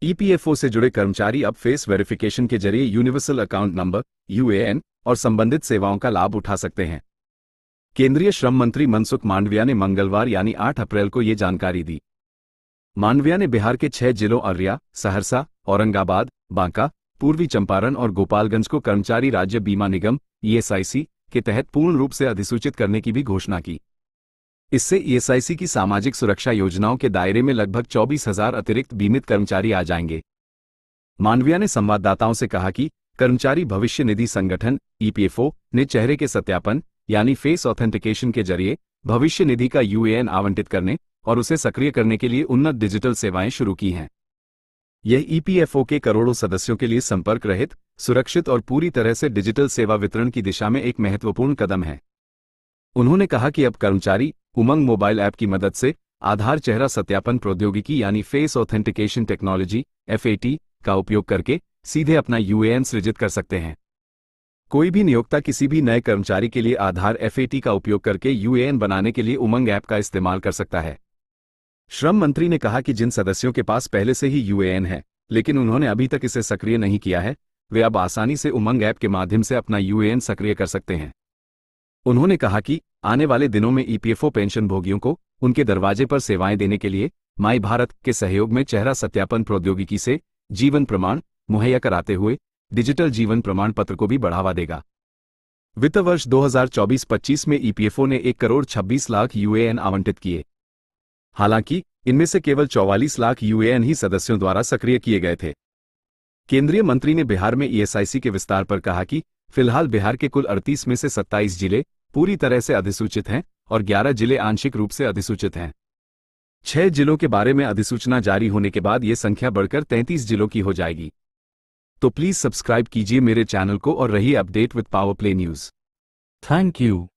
EPFO से जुड़े कर्मचारी अब फेस वेरिफिकेशन के जरिए यूनिवर्सल अकाउंट नंबर यूएएन और संबंधित सेवाओं का लाभ उठा सकते हैं। केंद्रीय श्रम मंत्री मनसुख मांडविया ने मंगलवार यानी 8 अप्रैल को ये जानकारी दी। मांडविया ने बिहार के 6 जिलों अररिया, सहरसा, औरंगाबाद, बांका, पूर्वी चंपारण और गोपालगंज को कर्मचारी राज्य बीमा निगम ईएसआईसी के तहत पूर्ण रूप से अधिसूचित करने की भी घोषणा की। इससे ईएसआईसी की सामाजिक सुरक्षा योजनाओं के दायरे में लगभग 24,000 अतिरिक्त बीमित कर्मचारी आ जाएंगे। मांडविया ने संवाददाताओं से कहा कि कर्मचारी भविष्य निधि संगठन ईपीएफओ ने चेहरे के सत्यापन यानी फेस ऑथेंटिकेशन के जरिए भविष्य निधि का यूएएन आवंटित करने और उसे सक्रिय करने के लिए उन्नत डिजिटल सेवाएं शुरू की हैं। यह ईपीएफओ के करोड़ों सदस्यों के लिए संपर्क रहित, सुरक्षित और पूरी तरह से डिजिटल सेवा वितरण की दिशा में एक महत्वपूर्ण कदम है। उन्होंने कहा कि अब कर्मचारी उमंग मोबाइल ऐप की मदद से आधार चेहरा सत्यापन प्रौद्योगिकी यानी फेस ऑथेंटिकेशन टेक्नोलॉजी एफएटी का उपयोग करके सीधे अपना यूएएन सृजित कर सकते हैं। कोई भी नियोक्ता किसी भी नए कर्मचारी के लिए आधार एफएटी का उपयोग करके यूएएन बनाने के लिए उमंग ऐप का इस्तेमाल कर सकता है। श्रम मंत्री ने कहा कि जिन सदस्यों के पास पहले से ही यूएएन है लेकिन उन्होंने अभी तक इसे सक्रिय नहीं किया है, वे अब आसानी से उमंग ऐप के माध्यम से अपना यूएएन सक्रिय कर सकते हैं। उन्होंने कहा कि आने वाले दिनों में ईपीएफओ पेंशन भोगियों को उनके दरवाजे पर सेवाएं देने के लिए माई भारत के सहयोग में चेहरा सत्यापन प्रौद्योगिकी से जीवन प्रमाण मुहैया कराते हुए डिजिटल जीवन प्रमाण पत्र को भी बढ़ावा देगा। वित्त वर्ष 2024-25 में ईपीएफओ ने 1 करोड़ 26 लाख यूएएन आवंटित किए। हालांकि इनमें से केवल 44 लाख यूएएन ही सदस्यों द्वारा सक्रिय किए गए थे। केंद्रीय मंत्री ने बिहार में ईएसआईसी के विस्तार पर कहा कि फिलहाल बिहार के कुल 38 में से 27 जिले पूरी तरह से अधिसूचित हैं और 11 जिले आंशिक रूप से अधिसूचित हैं। 6 जिलों के बारे में अधिसूचना जारी होने के बाद ये संख्या बढ़कर 33 जिलों की हो जाएगी। तो प्लीज सब्सक्राइब कीजिए मेरे चैनल को और रहिए update with power play news. Thank you.